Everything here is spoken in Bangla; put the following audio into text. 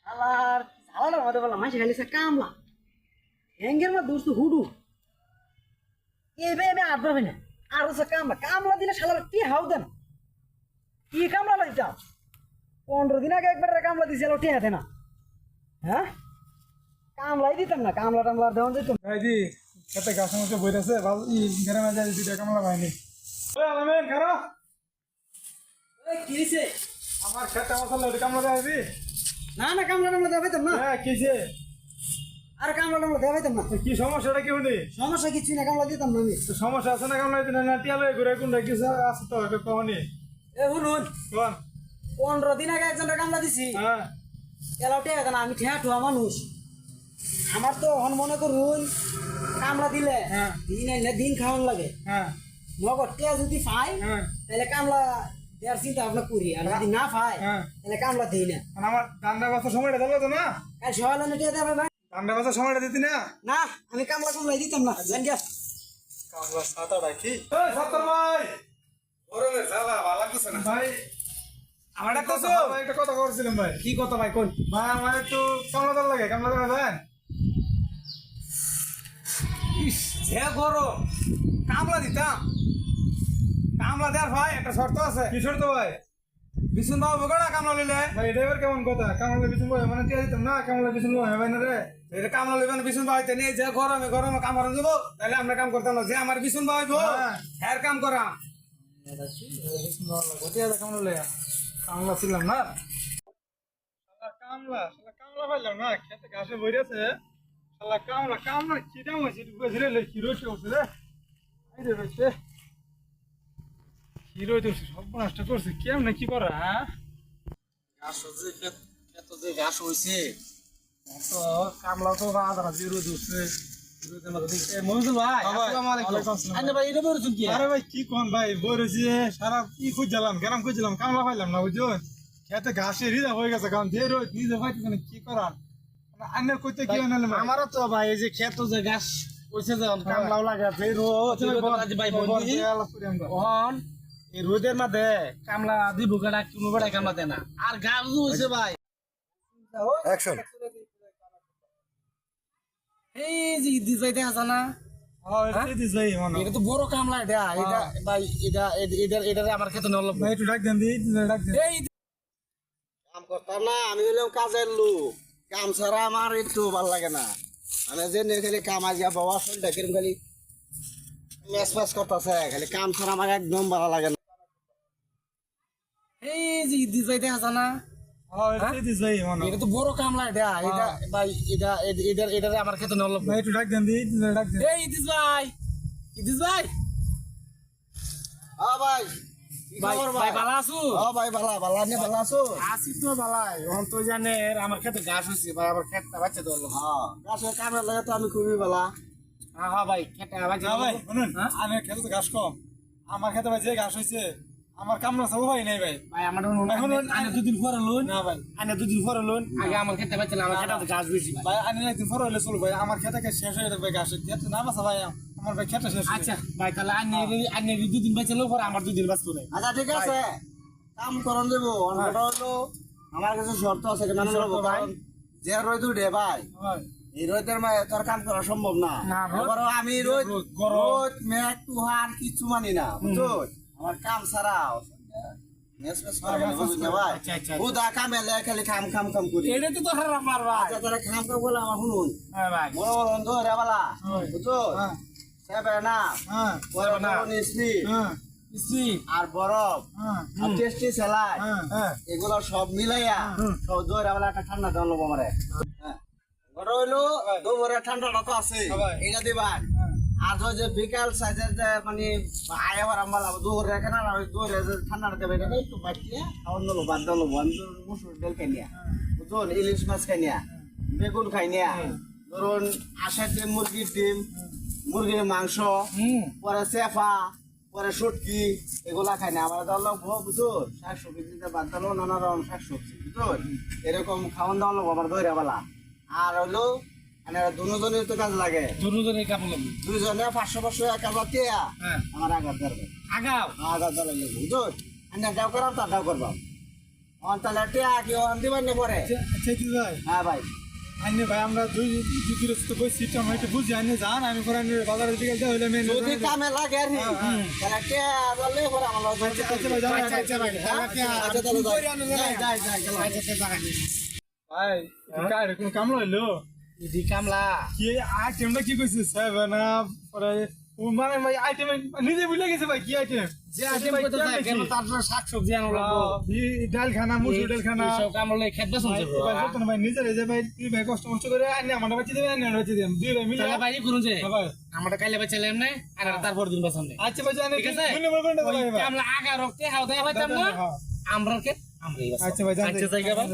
আলার ঝালাটার মধ্যে বললাম মাসে খালি কামলা হ্যাঙ্গের মধ্যে উঠছে হুডু এবে আট পাবে না আর হচ্ছে কামলা কামলা দিলে শালার কি হাউ দেন কি কামলা দিতাম 15 দিন আগে একবার কামলা দিয়েছিল ঠিক আছে না হ্যাঁ কামলাই দিতাম না কামলা টামলা দেওয়া যেত না। ভাই দি খেতে গাছ মতো বইতেছে ভালো গ্রামে যাই দুইটা কামলা পাইনি আলামেন খারো কি হয়েছে আমার খেতে মশলা ওই কামলা দেখাবি না না কামলা টামলা দেওয়া পাইতাম না হ্যাঁ কিছে আর কামলা টামলা দেওয়া পাইতাম না কি সমস্যাটা কি হলি সমস্যা কিছু না কামলা দিতাম না আমি তো সমস্যা আছে না কামলা দিন না টিয়ালে ঘুরে কোনটা কিছু আছে তো এটা কহনি এ শুনুন কোন 15 দিন আগে একজনের কামলা দিছি হ্যাঁ এলাও ঠিক আছে না আমি ঠেয়া ঠুয়া মানুষ আমার তো এখন মনে করুন কামলা দিলে হ্যাঁ। দিন এনে দিন খাওয়ান লাগে হ্যাঁ নগদ টিয়া যদি পাই হ্যাঁ তাহলে কামলা দেওয়ার চিন্তা ভাবনা করি আর যদি না পাই হ্যাঁ। তাহলে কামলা দিই না আর আমার ধান্দা বাসার সময়টা দিল তো না কাল সকালে না টিয়া দেবে ভাই ধান্দা বাসার সময়টা দিতি না না আমি কামলা কামলাই দিতাম না জান গিয়া কামলা সাতাটা কি ওই সত্তর ভাই গরমে জ্বালা ভালো লাগতেছে না ভাই আমার ডাকতেছো ভাই একটা কথা করছিলাম ভাই কি কথা ভাই কোন ভাই আমার একটু কামলা দল লাগে কামলা দল দেন যে গরম কামলা দিতাম কামলা দেওয়ার ভাই একটা শর্ত আছে কিশোর তো ভাই বিশুন বাবু বগড়া কামলা লইলে ভাই ড্রাইভার কেমন কথা কামলা বিছুন ভাই মানে টিয়া দিতাম না কামলা বিছুন ভাই ভাই না রে এটা কামলা লইবেন বিশুন বাবু নিয়ে যে গরমে গরমে কাম করেন যাবো তাহলে আমরা কাম করতাম না যে আমার বিশুন বাবু হ্যাঁ। হ্যার কাম করা কামলা লইয়া কামলা ছিলাম না কামলা কামলা পাইলাম না খেতে ঘাসে বইরেছে শালা কামলা কামলা কি দাম হয়েছে বুঝলে রে কি রয়েছে বলছে রে এই রে রয়েছে কি রয়েছে সব নষ্ট করছে কেমনে কি করা হ্যাঁ ঘাস যে খেত যে ঘাস হইছে তো কামলা তো আধারা জিরো দিচ্ছে মহিদুল ভাই হ্যাঁ ভাই, আসসালামু আলাইকুম ওয়ালাইকুম আসসালাম। আইনে ভাই এটা বলছেন কি আরে ভাই কি কোন ভাই বই রয়েছে সারা কি খুঁজলাম গেলাম খুঁজলাম কামলা পাইলাম না বুঝছো খেতে ঘাসে রিজা হয়ে গেছে কারণ যে রোজ নিজে পাইতেছে না কি করার আন্য কইতে কি আনলাম আমারও তো ভাই এই যে খেত যে ঘাস হইছে যে কামলাও লাগে যে রোজ ভাই বলি ওহন এই রোদের মধ্যে কামলা দিব গাড়া কোনো বেড়ায় কামলা দেয় না আর গাছ হইছে ভাই অ্যাকশন এই যে দিস ভাই দেখা জানা হ্যাঁ দিস ভাই মনে এটা তো বড় কামলা এটা এটা ভাই এটা আমার খেতে নল ভাই একটু ডাক দেন দি ডাক দেন এই কাম করতাম না আমি হইলাম কাজের লোক কাম ছাড়া আমার একটু ভালো লাগে না আমি যে খালি কাম আজকে বাবা শরীরটা কিরম খালি ম্যাচ ম্যাচ করতেছে খালি কাম ছাড়া আমার একদম ভালো লাগে না এই যে দিস ভাই দেখা জানা হ্যাঁ দিস ভাই মনে এটা তো বড় কামলা এটা এটা ভাই এটা আমার খেতে নল ভাই একটু ডাক দেন দি ডাক দেন এই দিস ভাই ভাই কি ভাই খবর ভাই ভাই ভালো আছো ভাই ভালো ভালো নে ভালো আছো আসি তো ভালাই এখন তো জানে আমার খেতে ঘাস হয়েছে ভাই আমার খেতটা বাচ্চা ধরলো হ্যাঁ গাছের কামের লাগে তো আমি খুবই ভালো হ্যাঁ ভাই খেতটা বাচ্চা না ভাই শুনুন আমি খেতে তো ঘাস কম আমার খেতে ভাই যে ঘাস হয়েছে আমার কামলা সব ভাই নাই ভাই ভাই আমার এখন আনে দুদিন পরে লোন না ভাই আনে দুদিন পরে লোন আগে আমার খেতে বাচ্চা আমার খেতে ঘাস বেশি ভাই ভাই আনি একদিন পরে হইলে চলো ভাই আমার খেতে শেষ হয়ে যাবে ঘাস খেতে না বাসা ভাই আমার ভাই খেতে শেষ হয়ে আচ্ছা ভাই তাহলে আনে দুদিন বাচ্চা লোক পরে আমার দুদিন বাঁচতো না আচ্ছা ঠিক আছে কাম করন দেবো অন্যটা হলো আমার কাছে শর্ত আছে কেন নেবো ভাই যে রোদ উঠে ভাই ভাই এই রোদের মাঝে তোর কাম করা সম্ভব না না, রোদ- এবারও আমি রোদ রোদ, গরম। রোদ মেঘ তুহান কিচ্ছু মানি না বুঝছো আমার কাম ছাড়া মেস মেস করে গেলে বুঝলি না ভাই আচ্ছা, আচ্ছা। হুদা কামে লে খালি খাম খাম খাম করি এটা তো তোর আমার ভাই আচ্ছা তারা খাম খাম বলে আমার শুনুন হ্যাঁ ভাই বড় বড় ধরে বালা হয়। বুঝছো হ্যাঁ সেবে না হ্যাঁ বড় না। বড় নিসলি হ্যাঁ ইসি আর বরফ হ্যাঁ আর টেস্টি সেলাই হ্যাঁ হ্যাঁ এগুলো সব মিলাইয়া সব দৌড়া বেলা একটা ঠান্ডা দেওয়া লোক আমারে বড় হইলো দুপুরে ঠান্ডাটা তো আছে ভাই। এটা দিবান আর ওই যে বিকাল সাইজের যে মানে আয়াবার আমার দুপুরে কেন দুপুরে যে ঠান্ডাটা দেবে এটা একটু বাটিয়ে খাওয়ান দিলো বাদ দিলো আমি তো মুসুর ডাল খাই নিয়া বুঝুন ইলিশ মাছ খাই নিয়া বেগুন খাই নিয়া ধরুন আষাঢ় ডিম মুরগির মাংস পরে চেফা পরে শুটকি এগুলা খাই না আমার দল বুঝুন শাকসবজি দিতে বাদ দিলো নানা রকম শাকসবজি বুঝুন এরকম খাওয়ান দাওয়ান লোক আমার দৈরা বেলা আর হইলো মানে দুজনের তো কাজ লাগে দুজনে কাপড় লাগবে দুজনে 500 এক হাজার টিয়া হ্যাঁ আমার আঘাত ধরবে আগাও আঘাত ধরবে বুঝুন আমি দাও করাম তার দাও করবাম তাহলে টিয়া কি অন দিবেন না পরে চেতি ভাই হ্যাঁ ভাই আইনে ভাই আমরা দুই দিদির তো বই সিস্টেম হয়তো বুঝি আইনে যান আমি পরে বাজারের দিকে যাই হইলে মেন যদি কামে লাগে আর তাহলে টিয়া বললে পরে আমার আচ্ছা ভাই আচ্ছা তাহলে যাই ভাই কার কোন কাম লইলো ইদি কামলা কি আইটেমটা কি কইছিস সেভেন আপ পরে ও মানে ভাই আইটেম নিজে ভুলে গেছে ভাই কি আইটেম যে আইটেম কইতে যায় কেন তারপর শাকসবজি আনো লাগবো ডাল খানা মুসুর ডাল খানা সব কামলা খেত বসন যাবো ভাই নিজের এই যে ভাই তুই ভাই কষ্ট মষ্ট করে আনি আমার বাচ্চা দেবে আনি বাচ্চা দেবে দুই ভাই মিলে তাহলে বাইরে করুন যে ভাই আমরা কাইলে বাচ্চা এমনি আর তারপর দিন বাসন দে আচ্ছা ভাই জানি ঠিক আছে? দুই নম্বর কোনটা ভাই কামলা আগা রক্তে হাও দেয়া হইতাম না আমরা কে আমরাই বাসন আচ্ছা ভাই জানি আচ্ছা জায়গা ভাই